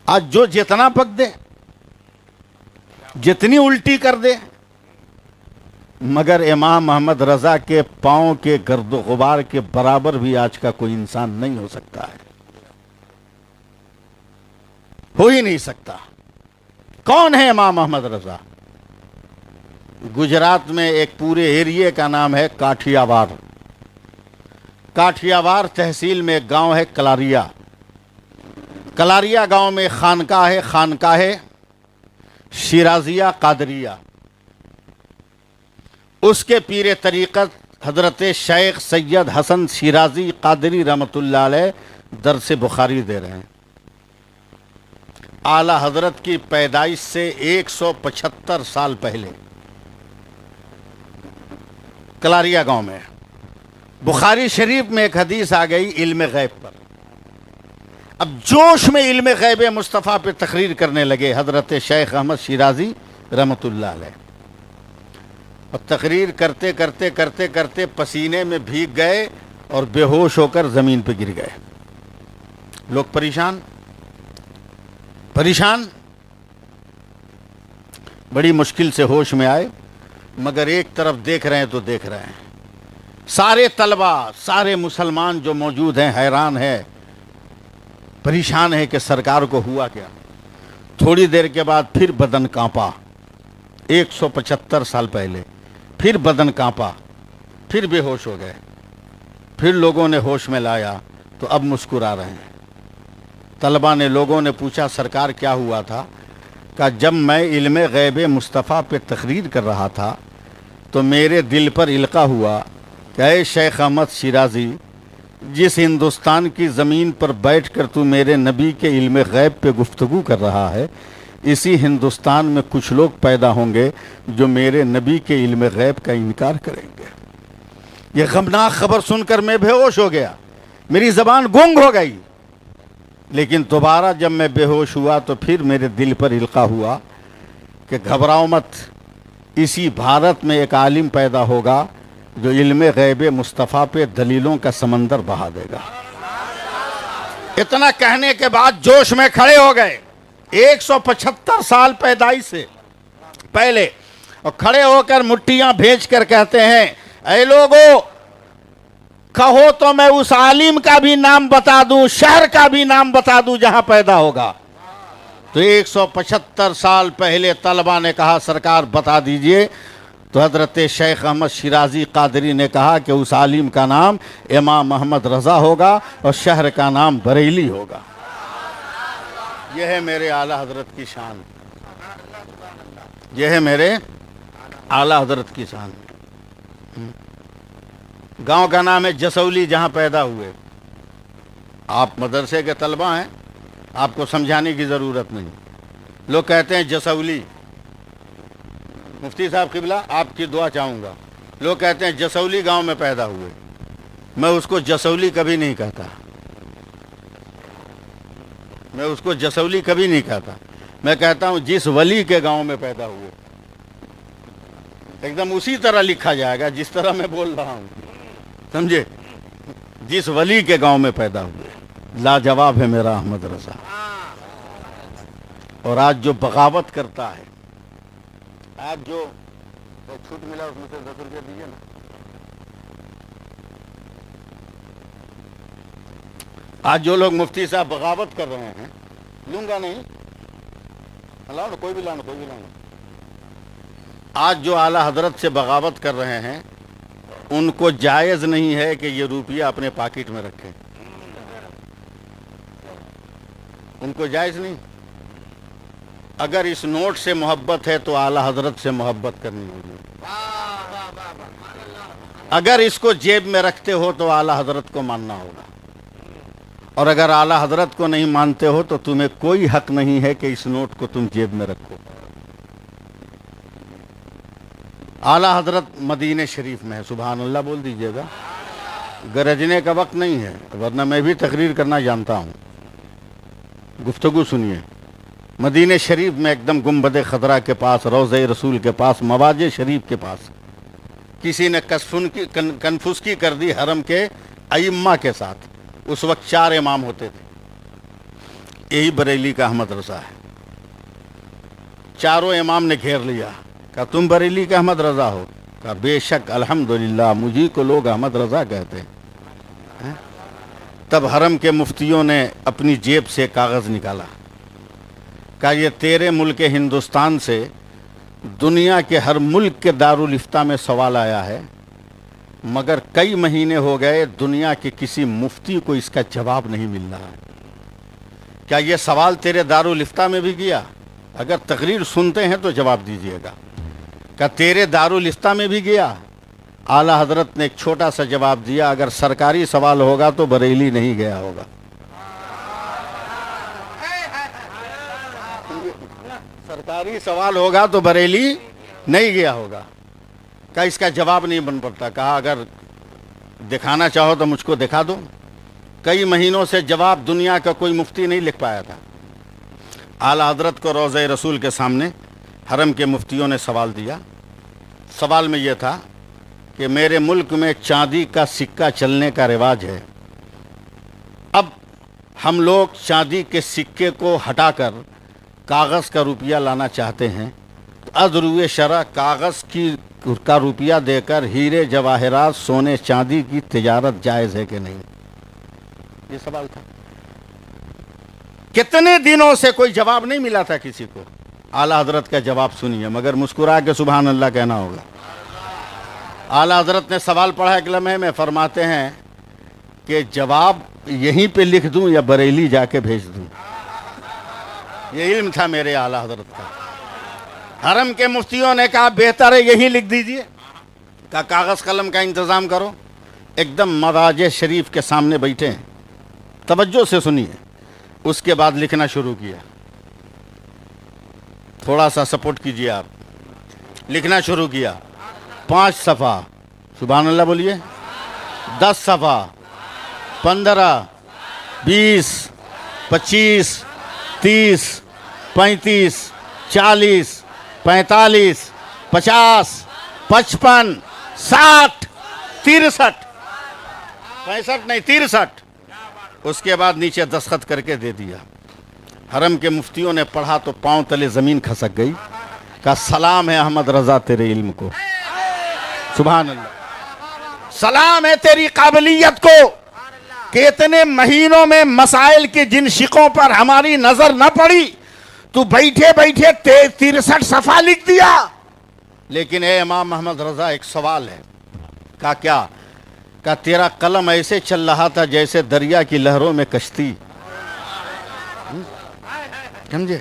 آج جو جتنا پک دے، جتنی الٹی کر دے، مگر امام محمد رضا کے پاؤں کے گرد و غبار کے برابر بھی آج کا کوئی انسان نہیں ہو سکتا ہے، ہو ہی نہیں سکتا۔ کون ہے امام محمد رضا؟ گجرات میں ایک پورے ایریے کا نام ہے کاٹھیاوار۔ کاٹھیاوار تحصیل میں ایک گاؤں ہے کلاریا۔ کلاریا گاؤں میں خانقاہ شیرازیہ قادریہ۔ اس کے پیر طریقت حضرت شیخ سید حسن شیرازی قادری رحمۃ اللہ علیہ درس بخاری دے رہے ہیں۔ اعلی حضرت کی پیدائش سے 175 سال پہلے کلاریا گاؤں میں بخاری شریف میں ایک حدیث آ گئی علم غیب پر۔ اب جوش میں علم غیب مصطفیٰ پہ تقریر کرنے لگے حضرت شیخ احمد شیرازی رحمۃ اللہ علیہ، اور تقریر کرتے کرتے کرتے کرتے پسینے میں بھیگ گئے اور بے ہوش ہو کر زمین پہ گر گئے۔ لوگ پریشان بڑی مشکل سے ہوش میں آئے، مگر ایک طرف دیکھ رہے ہیں تو دیکھ رہے ہیں سارے طلبہ، سارے مسلمان جو موجود ہیں حیران ہیں، پریشان ہے کہ سرکار کو ہوا کیا۔ تھوڑی دیر کے بعد پھر بدن کانپا، 175 سال پہلے پھر بدن کانپا، پھر بے ہوش ہو گئے۔ پھر لوگوں نے ہوش میں لایا تو اب مسکرا رہے ہیں۔ طلبہ نے، لوگوں نے پوچھا سرکار کیا ہوا تھا؟ کہ جب میں علم غیب مصطفیٰ پہ تقریر کر رہا تھا تو میرے دل پر القاء ہوا کہ اے شیخ احمد شیرازی، جس ہندوستان کی زمین پر بیٹھ کر تو میرے نبی کے علم غیب پہ گفتگو کر رہا ہے، اسی ہندوستان میں کچھ لوگ پیدا ہوں گے جو میرے نبی کے علم غیب کا انکار کریں گے۔ یہ غمناک خبر سن کر میں بے ہوش ہو گیا، میری زبان گنگ ہو گئی۔ لیکن دوبارہ جب میں بے ہوش ہوا تو پھر میرے دل پر القاء ہوا کہ گھبراؤ مت، اسی بھارت میں ایک عالم پیدا ہوگا جو علم غیب مصطفیٰ پہ دلیلوں کا سمندر بہا دے گا۔ اتنا کہنے کے بعد جوش میں کھڑے ہو گئے، 175 سال پیدائش سے پہلے، اور کھڑے ہو کر مٹھیاں بھیج کر کہتے ہیں اے لوگو، کہو تو میں اس عالم کا بھی نام بتا دوں، شہر کا بھی نام بتا دوں جہاں پیدا ہوگا۔ تو 175 سال پہلے طلبہ نے کہا سرکار بتا دیجئے، تو حضرت شیخ احمد شیرازی قادری نے کہا کہ اس عالم کا نام امام محمد رضا ہوگا اور شہر کا نام بریلی ہوگا۔ یہ ہے میرے اعلی حضرت کی شان، یہ ہے میرے اعلی حضرت کی شان۔ گاؤں کا نام ہے جسولی، جہاں پیدا ہوئے۔ آپ مدرسے کے طلبہ ہیں، آپ کو سمجھانے کی ضرورت نہیں۔ لوگ کہتے ہیں جسولی، مفتی صاحب قبلہ آپ کی دعا چاہوں گا، لوگ کہتے ہیں جسولی گاؤں میں پیدا ہوئے، میں اس کو جسولی کبھی نہیں کہتا، میں اس کو جسولی کبھی نہیں کہتا، میں کہتا ہوں جس ولی کے گاؤں میں پیدا ہوئے۔ ایک دم اسی طرح لکھا جائے گا جس طرح میں بول رہا ہوں، سمجھے؟ جس ولی کے گاؤں میں پیدا ہوئے۔ لاجواب ہے میرا احمد رضا۔ اور آج جو بغاوت کرتا ہے، آج جو چھوٹ ملا اس میں سے 10 روپیہ دیجیے نا۔ آج جو لوگ مفتی صاحب بغاوت کر رہے ہیں، لوں گا نہیں، لاؤ نا، کوئی بھی لانا، کوئی بھی لانا۔ آج جو اعلیٰ حضرت سے بغاوت کر رہے ہیں، ان کو جائز نہیں ہے کہ یہ روپیہ اپنے پاکٹ میں رکھیں، ان کو جائز نہیں۔ اگر اس نوٹ سے محبت ہے تو اعلیٰ حضرت سے محبت کرنی ہوگی۔ اگر اس کو جیب میں رکھتے ہو تو اعلیٰ حضرت کو ماننا ہوگا، اور اگر اعلیٰ حضرت کو نہیں مانتے ہو تو تمہیں کوئی حق نہیں ہے کہ اس نوٹ کو تم جیب میں رکھو۔ اعلیٰ حضرت مدینہ شریف میں ہے، سبحان اللہ بول دیجئے گا، گرجنے کا وقت نہیں ہے، ورنہ میں بھی تقریر کرنا جانتا ہوں۔ گفتگو سنیے۔ مدینہ شریف میں ایک دم گنبد خضرا کے پاس، روضہ رسول کے پاس، مواج شریف کے پاس کسی نے کنفسکی کر دی حرم کے ائمہ کے ساتھ۔ اس وقت 4 امام ہوتے تھے، یہی بریلی کا احمد رضا ہے۔ چاروں امام نے گھیر لیا، کہا تم بریلی کا احمد رضا ہو؟ کہا بے شک الحمدللہ مجھے کو لوگ احمد رضا کہتے ہیں۔ تب حرم کے مفتیوں نے اپنی جیب سے کاغذ نکالا، کہا یہ تیرے ملک ہندوستان سے دنیا کے ہر ملک کے دارالافتاء میں سوال آیا ہے، مگر کئی مہینے ہو گئے دنیا کے کسی مفتی کو اس کا جواب نہیں مل رہا ہے۔ کیا یہ سوال تیرے دارالافتاء میں بھی گیا؟ اگر تقریر سنتے ہیں تو جواب دیجئے گا۔ کیا تیرے دارالافتاء میں بھی گیا؟ اعلیٰ حضرت نے ایک چھوٹا سا جواب دیا، اگر سرکاری سوال ہوگا تو بریلی نہیں گیا ہوگا۔ سرکاری سوال ہوگا تو بریلی نہیں گیا ہوگا۔ کہا اس کا جواب نہیں بن پڑتا۔ کہا اگر دکھانا چاہو تو مجھ کو دکھا دو۔ کئی مہینوں سے جواب دنیا کا کوئی مفتی نہیں لکھ پایا تھا۔ اعلیٰ حضرت کو روضہ رسول کے سامنے حرم کے مفتیوں نے سوال دیا۔ سوال میں یہ تھا کہ میرے ملک میں چاندی کا سکہ چلنے کا رواج ہے، اب ہم لوگ چاندی کے سکے کو ہٹا کر کاغذ کا روپیہ لانا چاہتے ہیں، از روئے شرع کاغذ کا روپیہ دے کر ہیرے جواہرات سونے چاندی کی تجارت جائز ہے کہ نہیں؟ یہ سوال تھا۔ کتنے دنوں سے کوئی جواب نہیں ملا تھا کسی کو۔ اعلیٰ حضرت کا جواب سنیے، مگر مسکرا کے سبحان اللہ کہنا ہوگا۔ اعلیٰ حضرت نے سوال پڑھا ایک لمحے میں، فرماتے ہیں کہ جواب یہیں پہ لکھ دوں یا بریلی جا کے بھیج دوں؟ یہ علم تھا میرے اعلیٰ حضرت کا۔ حرم کے مفتیوں نے کہا بہتر ہے یہی لکھ دیجئے۔ کہا کاغذ قلم کا انتظام کرو۔ ایک دم مراج شریف کے سامنے بیٹھے ہیں، توجہ سے سنیے۔ اس کے بعد لکھنا شروع کیا۔ تھوڑا سا سپورٹ کیجئے آپ۔ لکھنا شروع کیا۔ 5 صفحہ، سبحان اللہ بولیے، 10 صفحہ، 15، 20، 25، 30، 35، 40، 45، 50، 55، 60، 63، 65 نہیں 63۔ اس کے بعد نیچے دستخط کر کے دے دیا۔ حرم کے مفتیوں نے پڑھا تو پاؤں تلے زمین کھسک گئی۔ کہا سلام ہے احمد رضا تیرے علم کو، سبحان اللہ، سلام ہے تیری قابلیت کو کہ اتنے مہینوں میں مسائل کے جن شقوں پر ہماری نظر نہ پڑی تو بیٹھے بیٹھے 63 صفحہ لکھ دیا۔ لیکن اے امام محمد رضا ایک سوال ہے۔ کہا کیا؟ کہا تیرا قلم ایسے چل رہا تھا جیسے دریا کی لہروں میں کشتی، سمجھے؟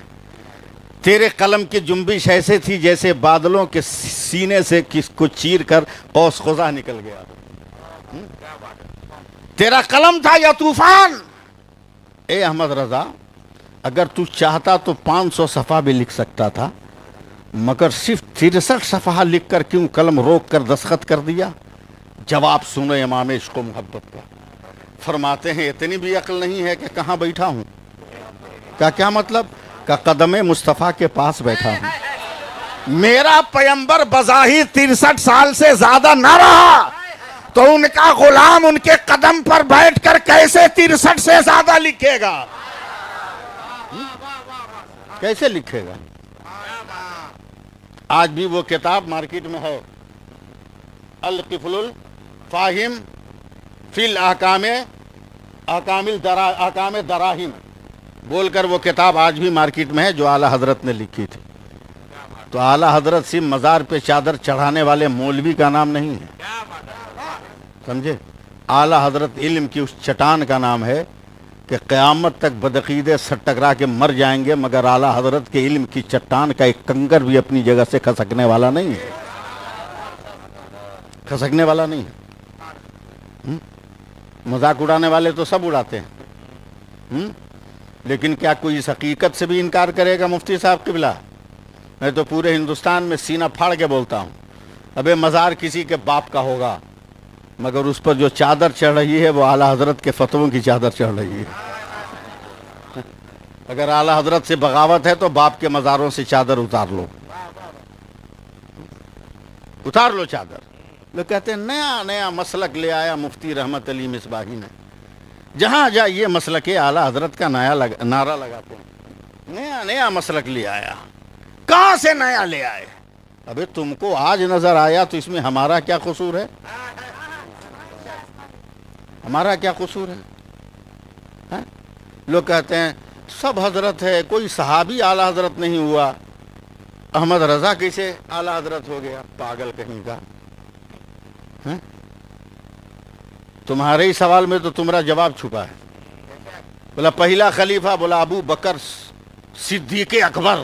تیرے قلم کی جنبش ایسے تھی جیسے بادلوں کے سینے سے کس کو چیر کر قوس قزح نکل گیا۔ تیرا قلم تھا یا طوفان؟ اے احمد رضا اگر تو چاہتا تو 500 صفحہ بھی لکھ سکتا تھا، مگر صرف 63 صفحہ لکھ کر کیوں قلم روک کر دستخط کر دیا؟ جواب سنو امام عشق و محبت کا۔ فرماتے ہیں اتنی بھی عقل نہیں ہے کہ کہاں بیٹھا ہوں۔ کیا مطلب؟ کہ قدم مصطفیٰ کے پاس بیٹھا ہوں۔ میرا پیمبر بظاہر 63 سال سے زیادہ نہ رہا تو ان کا غلام ان کے قدم پر بیٹھ کر کیسے 63 سے زیادہ لکھے گا؟ کیسے لکھے گا؟ آج بھی وہ کتاب مارکیٹ میں ہے، القفل الفاہم فی الاحکام دراہم بول کر وہ کتاب آج بھی مارکیٹ میں ہے جو اعلیٰ حضرت نے لکھی تھی۔ تو اعلیٰ حضرت سے مزار پہ چادر چڑھانے والے مولوی کا نام نہیں ہے، سمجھے؟ اعلیٰ حضرت علم کی اس چٹان کا نام ہے کہ قیامت تک بدعقیدے سر ٹکرا کے مر جائیں گے، مگر اعلیٰ حضرت کے علم کی چٹان کا ایک کنکر بھی اپنی جگہ سے کھسکنے والا نہیں ہے، کھسکنے والا نہیں ہے۔ مذاق اڑانے والے تو سب اڑاتے ہیں، لیکن کیا کوئی اس حقیقت سے بھی انکار کرے گا؟ مفتی صاحب قبلہ، میں تو پورے ہندوستان میں سینہ پھاڑ کے بولتا ہوں، ابے مزار کسی کے باپ کا ہوگا، مگر اس پر جو چادر چڑھ رہی ہے وہ اعلیٰ حضرت کے فتووں کی چادر چڑھ رہی ہے۔ اگر اعلیٰ حضرت سے بغاوت ہے تو باپ کے مزاروں سے چادر اتار لو، اتار لو چادر۔ لوگ کہتے ہیں نیا نیا مسلک لے آیا مفتی رحمت علی مصباحی نے۔ جہاں جائیے مسلک اعلیٰ حضرت کا نعرہ لگاتے ہیں، نیا مسلک لے آیا۔ کہاں سے نیا لے آئے؟ ابے تم کو آج نظر آیا تو اس میں ہمارا کیا قصور ہے؟ ہمارا کیا قصور ہے؟ لوگ کہتے ہیں سب حضرت ہے، کوئی صحابی اعلیٰ حضرت نہیں ہوا، احمد رضا کیسے اعلیٰ حضرت ہو گیا؟ پاگل کہیں کا۔ تمہارے ہی سوال میں تو تمہارا جواب چھپا ہے۔ بولا پہلا خلیفہ، بولا ابو بکر صدیق اکبر،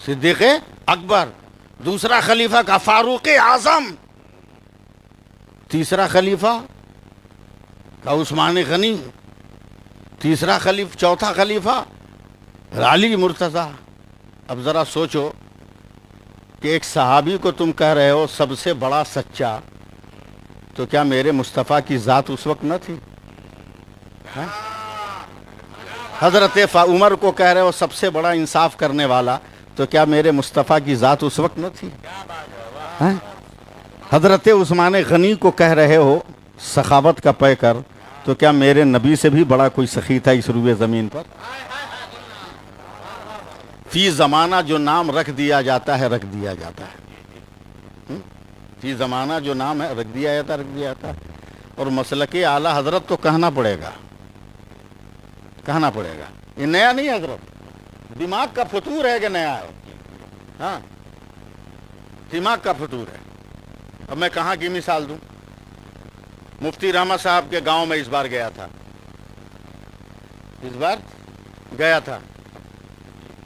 صدیق اکبر۔ دوسرا خلیفہ کا فاروق اعظم، تیسرا خلیفہ کا عثمان غنی، چوتھا خلیفہ علی مرتضیٰ۔ اب ذرا سوچو کہ ایک صحابی کو تم کہہ رہے ہو سب سے بڑا سچا، تو کیا میرے مصطفیٰ کی ذات اس وقت نہ تھی؟ حضرت عمر کو کہہ رہے ہو سب سے بڑا انصاف کرنے والا، تو کیا میرے مصطفیٰ کی ذات اس وقت نہ تھی؟ حضرت عثمان غنی کو کہہ رہے ہو سخاوت کا پیکر، تو کیا میرے نبی سے بھی بڑا کوئی سخی تھا اس روئے زمین پر؟ فی زمانہ جو نام رکھ دیا جاتا ہے رکھ دیا جاتا ہے، فی زمانہ جو نام ہے رکھ دیا جاتا ہے۔ اور مسلک اعلیٰ حضرت تو کہنا پڑے گا، یہ نیا نہیں حضرت، دماغ کا فطور ہے کہ نیا ہے؟ ہاں دماغ کا فطور ہے۔ اب میں کہاں کی مثال دوں؟ مفتی رحمت صاحب کے گاؤں میں اس بار گیا تھا،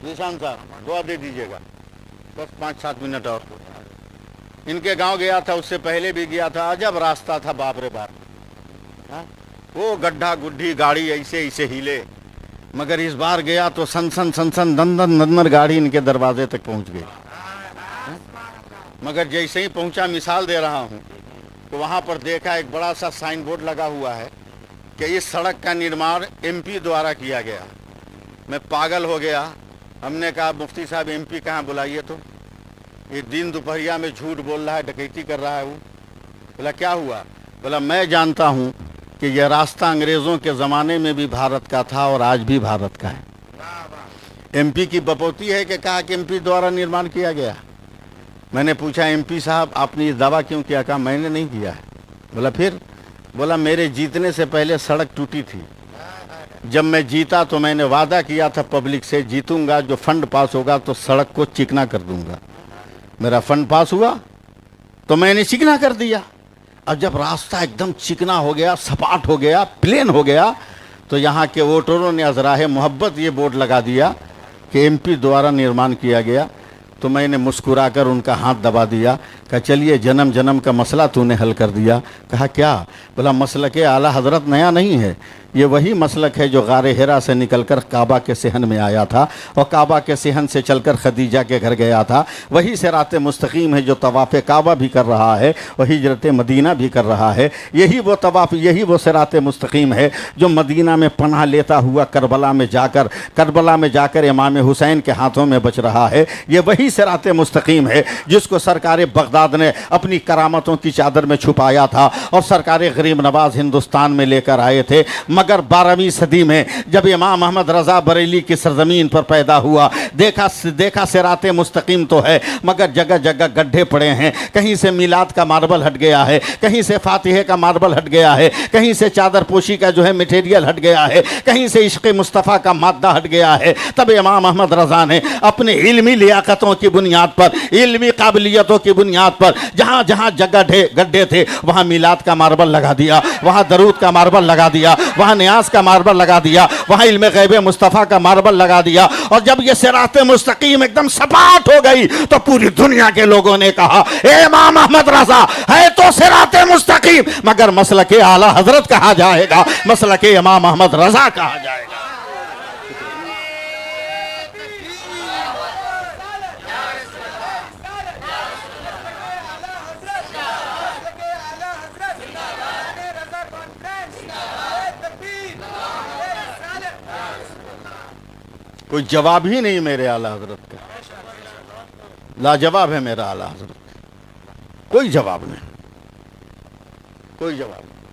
نشان صاحب دعا دے دیجیے گا، بس 5-7 منٹ اور۔ ان کے گاؤں گیا تھا، اس سے پہلے بھی گیا تھا، عجب راستہ تھا، باپ رے باپ، وہ گڈھا گڈھی گاڑی ایسے ہیلے، مگر اس بار گیا تو سن دن گاڑی ان کے دروازے تک پہنچ گئی۔ مگر جیسے ہی پہنچا، مثال دے رہا ہوں، تو وہاں پر دیکھا ایک بڑا سا سائن بورڈ لگا ہوا ہے کہ اس سڑک کا نرمان ایم پی دوارا کیا گیا۔ میں پاگل ہو گیا، ہم نے کہا مفتی صاحب ایم پی کہاں، بلائیے تو۔ یہ دن دوپہریا میں جھوٹ بول رہا ہے، ڈکیتی کر رہا ہے وہ۔ بولا کیا ہوا؟ بولا میں جانتا ہوں کہ یہ راستہ انگریزوں کے زمانے میں بھی بھارت کا تھا اور آج بھی بھارت کا ہے۔ ایم پی کی بپوتی ہے کہ کہا کہ ایم پی دوارا نرمان کیا گیا۔ میں نے پوچھا ایم پی صاحب آپ نے یہ دعویٰ کیوں کیا؟ کہا میں نے نہیں کیا ہے۔ بولا پھر؟ بولا میرے جیتنے سے پہلے سڑک ٹوٹی تھی، جب میں جیتا تو میں نے وعدہ کیا تھا پبلک سے، جیتوں گا جو فنڈ پاس ہوگا تو سڑک کو چکنا کر دوں گا۔ میرا فنڈ پاس ہوا تو میں نے چکنا کر دیا۔ اب جب راستہ ایک دم چکنا ہو گیا، سپاٹ ہو گیا، پلین ہو گیا، تو یہاں کے ووٹروں نے ازراہ محبت یہ بورڈ لگا دیا کہ ایم پی دوارا نرمان کیا گیا۔ تو میں نے مسکرا کر ان کا ہاتھ دبا دیا، کہا چلیے جنم کا مسئلہ تو نے حل کر دیا۔ کہا کیا؟ بولا مسلک اعلیٰ حضرت نیا نہیں ہے، یہ وہی مسلک ہے جو غار حرا سے نکل کر کعبہ کے صحن میں آیا تھا، اور کعبہ کے صحن سے چل کر خدیجہ کے گھر گیا تھا۔ وہی صراط مستقیم ہے جو طواف کعبہ بھی کر رہا ہے اور ہجرت مدینہ بھی کر رہا ہے۔ یہی وہ طواف، یہی وہ صراط مستقیم ہے جو مدینہ میں پناہ لیتا ہوا کربلا میں جا کر امام حسین کے ہاتھوں میں بچ رہا ہے۔ یہ وہی صراط مستقیم ہے جس کو سرکار بغداد نے اپنی کرامتوں کی چادر میں چھپایا تھا اور سرکار غریب نواز ہندوستان میں لے کر آئے تھے۔ مگر 12ویں صدی میں جب امام احمد رضا بریلی کی سرزمین پر پیدا ہوا، دیکھا صراط مستقیم تو ہے مگر جگہ جگہ گڈھے پڑے ہیں، کہیں سے میلاد کا ماربل ہٹ گیا ہے، کہیں سے فاتحے کا ماربل ہٹ گیا ہے، کہیں سے چادر پوشی کا جو ہے میٹیریل ہٹ گیا ہے، کہیں سے عشق مصطفیٰ کا مادہ ہٹ گیا ہے۔ تب امام احمد رضا نے اپنے علمی لیاقتوں کی بنیاد پر، علمی قابلیتوں کی بنیاد پر جہاں جہاں جگہ گڈھے تھے وہاں میلاد کا ماربل لگا دیا، وہاں درود کا ماربل لگا دیا، وہاں نیاز کا ماربل لگا دیا، وہاں علم غیب مصطفیٰ کا ماربل لگا دیا۔ اور جب یہ صراط مستقیم ایک دم سپاٹ ہو گئی تو پوری دنیا کے لوگوں نے کہا اے امام احمد رضا ہے تو صراط مستقیم، مگر مسلک اعلیٰ حضرت کہا جائے گا، مسلک امام احمد رضا کہا جائے گا۔ کوئی جواب ہی نہیں میرے اعلیٰ حضرت کا، لاجواب ہے میرا اعلیٰ حضرت، کوئی جواب نہیں، کوئی جواب نہیں۔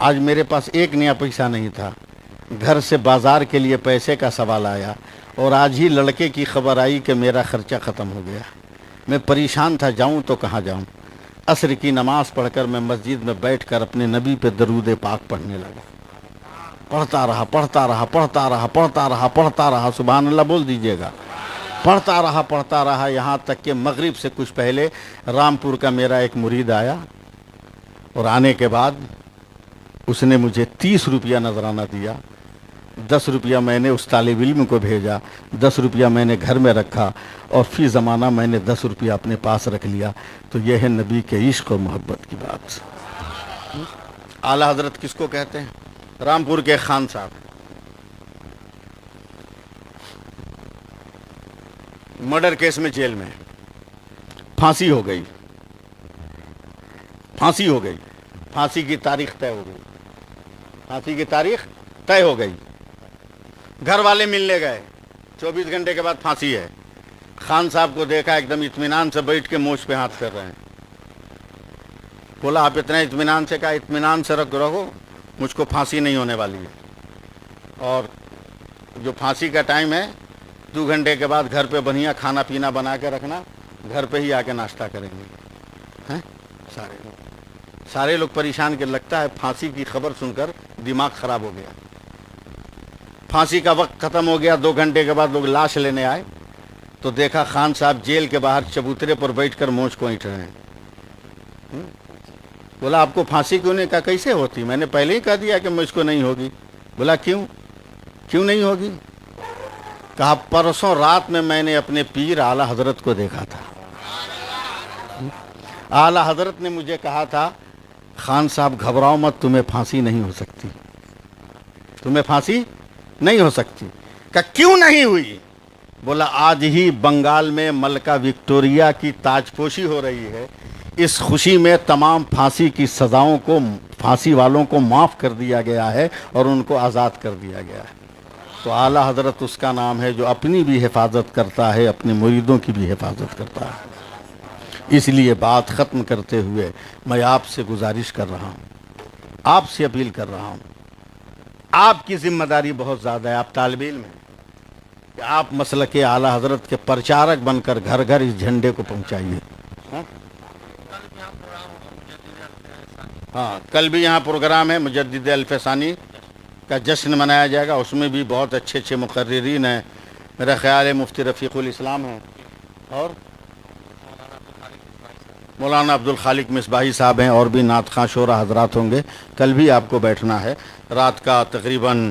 آج میرے پاس ایک نیا پیسہ نہیں تھا، گھر سے بازار کے لیے پیسے کا سوال آیا، اور آج ہی لڑکے کی خبر آئی کہ میرا خرچہ ختم ہو گیا۔ میں پریشان تھا، جاؤں تو کہاں جاؤں۔ عصر کی نماز پڑھ کر میں مسجد میں بیٹھ کر اپنے نبی پہ درود پاک پڑھنے لگا، پڑھتا رہا، سبحان اللہ بول دیجئے گا، پڑھتا رہا یہاں تک کہ مغرب سے کچھ پہلے رامپور کا میرا ایک مرید آیا، اور آنے کے بعد اس نے مجھے 30 روپیہ نذرانہ دیا، 10 روپیہ میں نے اس طالب علم کو بھیجا، 10 روپیہ میں نے گھر میں رکھا، اور فی زمانہ میں نے 10 روپیہ اپنے پاس رکھ لیا۔ تو یہ ہے نبی کے عشق و محبت کی بات۔ اعلیٰ حضرت کس کو کہتے ہیں؟ رامپور کے خان صاحب، مرڈر کیس میں جیل میں، پھانسی ہو گئی، پھانسی کی تاریخ طے ہو گئی، گھر والے ملنے گئے، 24 گھنٹے کے بعد پھانسی ہے۔ خان صاحب کو دیکھا ایک دم اطمینان سے بیٹھ کے مونچھ پہ ہاتھ پھیر رہے ہیں۔ بولا آپ اتنا اطمینان سے، کہا اطمینان سے رکھو، مجھ کو پھانسی نہیں ہونے والی ہے، اور جو پھانسی کا ٹائم ہے 2 گھنٹے کے بعد گھر پہ بڑھیا کھانا پینا بنا کے رکھنا، گھر پہ ہی آ کے ناشتہ کریں گے۔ سارے لوگ پریشان، کے لگتا ہے پھانسی کی خبر سن کر دماغ خراب ہو گیا۔ پھانسی کا وقت ختم ہو گیا، 2 گھنٹے کے بعد لوگ لاش لینے آئے تو دیکھا خان صاحب جیل کے باہر چبوترے پر بیٹھ کر مونچھ کو اینٹ رہے ہیں۔ بولا آپ کو پھانسی کیوں نہیں؟ کہا کیسے ہوتی، میں نے پہلے ہی کہہ دیا کہ مجھ کو نہیں ہوگی۔ بولا کیوں نہیں ہوگی؟ کہا پرسوں رات میں نے اپنے پیر اعلیٰ حضرت کو دیکھا تھا، اعلیٰ حضرت نے مجھے کہا تھا خان صاحب گھبراؤ مت، تمہیں پھانسی نہیں ہو سکتی، کہا کیوں نہیں ہوئی؟ بولا آج ہی بنگال میں ملکہ وکٹوریا کی تاج پوشی ہو رہی ہے، اس خوشی میں تمام پھانسی کی سزاؤں کو، پھانسی والوں کو معاف کر دیا گیا ہے اور ان کو آزاد کر دیا گیا ہے۔ تو اعلیٰ حضرت اس کا نام ہے جو اپنی بھی حفاظت کرتا ہے، اپنے مریدوں کی بھی حفاظت کرتا ہے۔ اس لیے بات ختم کرتے ہوئے میں آپ سے گزارش کر رہا ہوں، آپ سے اپیل کر رہا ہوں، آپ کی ذمہ داری بہت زیادہ ہے، آپ طالب علم ہیں، کہ آپ مسلک اعلیٰ حضرت کے پرچارک بن کر گھر گھر اس جھنڈے کو پہنچائیے۔ ہاں، کل بھی یہاں پروگرام ہے، مجدد الف ثانی کا جشن منایا جائے گا، اس میں بھی بہت اچھے مقررین ہیں، میرا خیال ہے مفتی رفیق الاسلام ہیں، اور مولانا عبدالخالق مصباحی صاحب ہیں، اور بھی نعت خواں شعراء حضرات ہوں گے۔ کل بھی آپ کو بیٹھنا ہے، رات کا تقریباً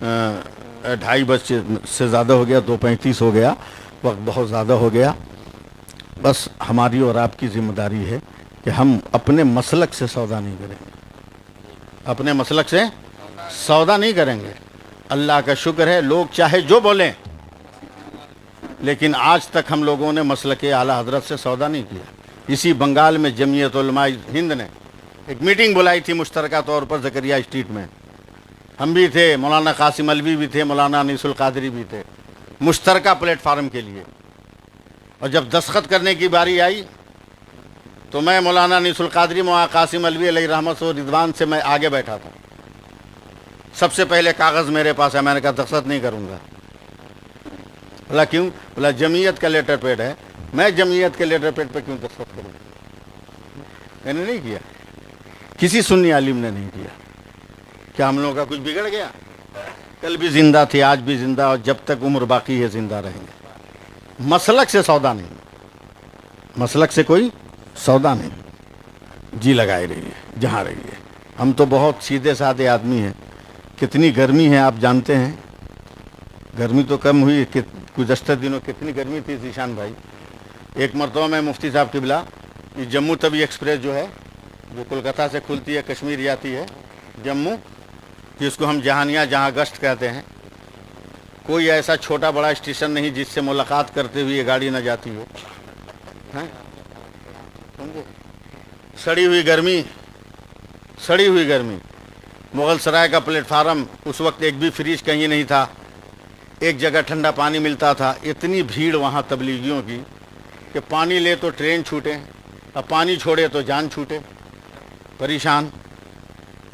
2:30 بجے سے زیادہ ہو گیا، 2:35 ہو گیا، وقت بہت زیادہ ہو گیا۔ بس ہماری اور آپ کی ذمہ داری ہے کہ ہم اپنے مسلک سے سودا نہیں کریں گے، اپنے مسلک سے سودا نہیں کریں گے۔ اللہ کا شکر ہے، لوگ چاہے جو بولیں، لیکن آج تک ہم لوگوں نے مسلک اعلیٰ حضرت سے سودا نہیں کیا۔ اسی بنگال میں جمعیت علماء ہند نے ایک میٹنگ بلائی تھی مشترکہ طور پر زکریا اسٹریٹ میں، ہم بھی تھے، مولانا قاسم علوی بھی تھے، مولانا انیس القادری بھی تھے، مشترکہ پلیٹ فارم کے لیے۔ اور جب دستخط کرنے کی باری آئی تو میں مولانا انیس القادری، مولانا قاسم علوی علیہ رحمت و رضوان سے میں آگے بیٹھا تھا، سب سے پہلے کاغذ میرے پاس ہے، میں نے کہا دستخط نہیں کروں گا۔ بولا کیوں؟ بولا جمعیت کا لیٹر پیڈ ہے، میں جمعیت کے لیٹر پیڈ پہ کیوں دستخط کروں؟ میں نے نہیں کیا، کسی سنی عالم نے نہیں کیا۔ کیا ہم لوگوں کا کچھ بگڑ گیا؟ کل بھی زندہ تھے، آج بھی زندہ، اور جب تک عمر باقی ہے زندہ رہیں گے۔ مسلک سے سودا نہیں، مسلک سے کوئی سودا نہیں، جی لگائے رہیے جہاں رہیے۔ ہم تو بہت سیدھے سادے آدمی ہیں، کتنی گرمی ہے آپ جانتے ہیں، گرمی تو کم ہوئی، گزشتہ دنوں کتنی گرمی تھی ذیشان بھائی۔ ایک مرتبہ میں مفتی صاحب قبلہ، یہ جموں توی ایکسپریس جو ہے، جو کولکتہ سے کھلتی ہے کشمیر جاتی ہے جموں، جس کو ہم جہانیہ جہاں گشت کہتے ہیں، کوئی ایسا چھوٹا بڑا اسٹیشن نہیں جس سے ملاقات کرتے ہوئے یہ گاڑی نہ جاتی ہو۔ سڑی ہوئی گرمی، مغل سرائے کا پلیٹ فارم، اس وقت ایک بھی فریج کہیں نہیں تھا، ایک جگہ ٹھنڈا پانی ملتا تھا، اتنی بھیڑ وہاں تبلیغیوں کی کہ پانی لے تو ٹرین چھوٹے، اور پانی چھوڑے تو جان چھوٹے، پریشان۔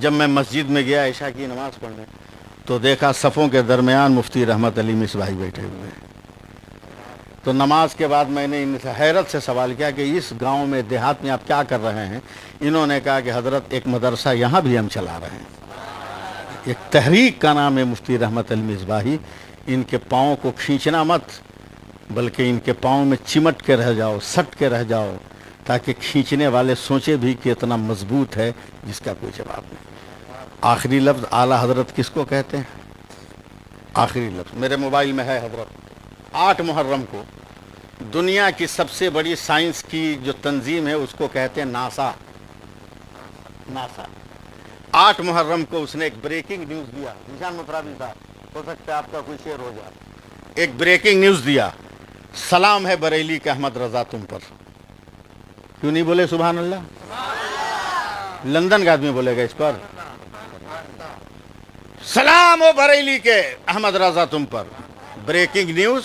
جب میں مسجد میں گیا عشاء کی نماز پڑھنے تو دیکھا صفوں کے درمیان مفتی رحمت علی مصباحی بیٹھے ہوئے ہیں۔ تو نماز کے بعد میں نے ان سے حیرت سے سوال کیا کہ اس گاؤں میں دیہات میں آپ کیا کر رہے ہیں؟ انہوں نے کہا کہ حضرت ایک مدرسہ یہاں بھی ہم چلا رہے ہیں، ایک تحریک کا نام ہے مفتی رحمت علی مصباحی۔ ان کے پاؤں کو کھینچنا مت، بلکہ ان کے پاؤں میں چمٹ کے رہ جاؤ، سٹ کے رہ جاؤ، تاکہ کھینچنے والے سوچے بھی کہ اتنا مضبوط ہے جس کا کوئی جواب نہیں۔ آخری لفظ اعلیٰ حضرت کس کو کہتے ہیں؟ آخری لفظ میرے موبائل میں ہے حضرت 8 محرم کو دنیا کی سب سے بڑی سائنس کی جو تنظیم ہے اس کو کہتے ہیں ناسا۔ 8 محرم کو اس نے ایک بریکنگ نیوز دیا، نشان مفرادی صاحب ہو سکتا ہے آپ کا کوئی شعر ہو جائے، ایک بریکنگ نیوز دیا، سلام ہے بریلی کے احمد رضا تم پر۔ کیوں نہیں بولے سبحان اللہ؟ لندن کا آدمی بولے گا اس پر، سلام ہو بریلی کے احمد رضا تم پر، بریکنگ نیوز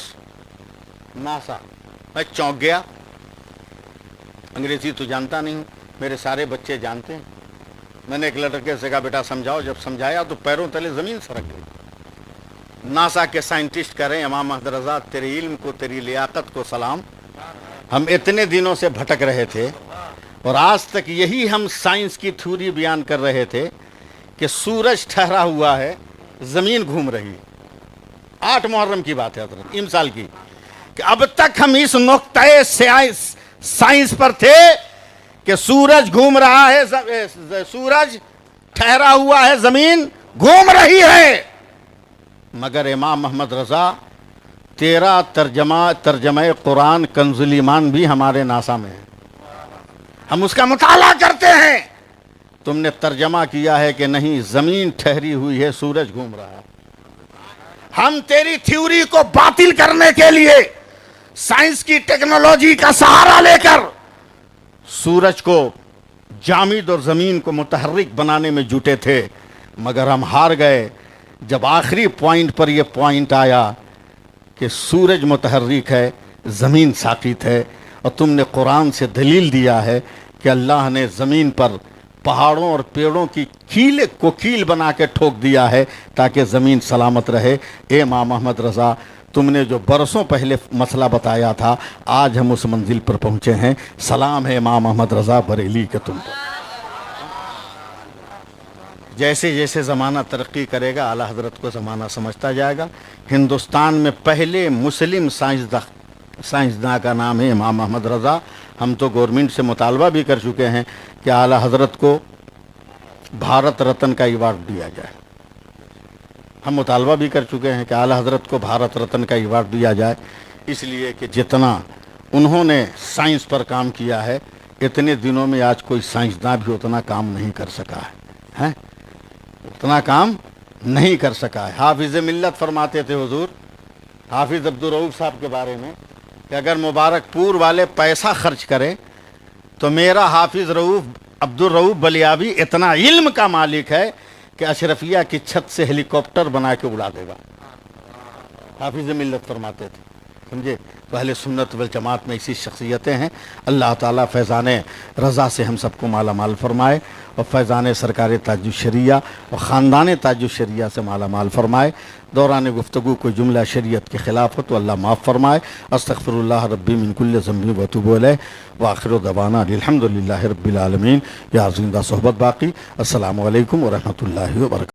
ناسا۔ میں چونک گیا، انگریزی تو جانتا نہیں ہوں، میرے سارے بچے جانتے ہیں۔ میں نے ایک لڑکے سے کہا بیٹا سمجھاؤ، جب سمجھایا تو پیروں تلے زمین سرک گئی۔ ناسا کے سائنٹسٹ کہہ رہے ہیں امام احمد رضا تیرے علم کو، تیری لیاقت کو سلام، ہم اتنے دنوں سے بھٹک رہے تھے اور آج تک یہی ہم سائنس کی تھیوری بیان کر رہے تھے کہ سورج ٹھہرا ہوا ہے، زمین گھوم رہی ہے۔ 8 محرم کی بات ہے حضرت، امسال کی، کہ اب تک ہم اس نقطۂ سائنس پر تھے کہ سورج گھوم رہا ہے، سورج ٹھہرا ہوا ہے، زمین گھوم رہی ہے۔ مگر امام محمد رضا تیرا ترجمہ قرآن کنز الایمان بھی ہمارے ناسا میں ہے، ہم اس کا مطالعہ کرتے ہیں۔ تم نے ترجمہ کیا ہے کہ نہیں زمین ٹھہری ہوئی ہے، سورج گھوم رہا ہے۔ ہم تیری تھیوری کو باطل کرنے کے لیے سائنس کی ٹیکنالوجی کا سہارا لے کر سورج کو جامد اور زمین کو متحرک بنانے میں جٹے تھے، مگر ہم ہار گئے جب آخری پوائنٹ پر یہ پوائنٹ آیا کہ سورج متحرک ہے، زمین ساکت ہے، اور تم نے قرآن سے دلیل دیا ہے کہ اللہ نے زمین پر پہاڑوں اور پیڑوں کی کیل بنا کے ٹھوک دیا ہے تاکہ زمین سلامت رہے۔ اے امام احمد رضا، تم نے جو برسوں پہلے مسئلہ بتایا تھا، آج ہم اس منزل پر پہنچے ہیں۔ سلام ہے امام احمد رضا بریلی کے تم پر۔ جیسے جیسے زمانہ ترقی کرے گا اعلیٰ حضرت کو زمانہ سمجھتا جائے گا۔ ہندوستان میں پہلے مسلم سائنسداں کا نام ہے امام احمد رضا۔ ہم تو گورنمنٹ سے مطالبہ بھی کر چکے ہیں کہ اعلیٰ حضرت کو بھارت رتن کا ایوارڈ دیا جائے۔ ہم مطالبہ بھی کر چکے ہیں کہ اعلیٰ حضرت کو بھارت رتن کا ایوارڈ دیا جائے، اس لیے کہ جتنا انہوں نے سائنس پر کام کیا ہے، اتنے دنوں میں آج کوئی سائنسداں بھی اتنا کام نہیں کر سکا ہے، اتنا کام نہیں کر سکا ہے۔ حافظ ملت فرماتے تھے حضور حافظ عبدالرؤف صاحب کے بارے میں کہ اگر مبارک پور والے پیسہ خرچ کریں تو میرا حافظ عبدالرؤف بلیابی اتنا علم کا مالک ہے کہ اشرفیہ کی چھت سے ہیلی کاپٹر بنا کے اڑا دے گا۔ حافظ ملت فرماتے تھے، سمجھے؟ تو اہل سنت والجماعت میں اسی شخصیتیں ہیں۔ اللہ تعالیٰ فیضان رضا سے ہم سب کو مالا مال فرمائے، اور فیضان سرکار تاج الشریعہ اور خاندان تاج الشریعہ سے مالا مال فرمائے۔ دوران گفتگو کو جملہ شریعت کے خلاف ہو تو اللہ معاف فرمائے۔ استغفر اللہ ربی من کل ذنب و اتوب الیہ، وآخر دعوانا الحمد للہ رب العالمین۔ یا زندہ صحبت باقی۔ السلام علیکم ورحمۃ اللہ وبرکاتہ۔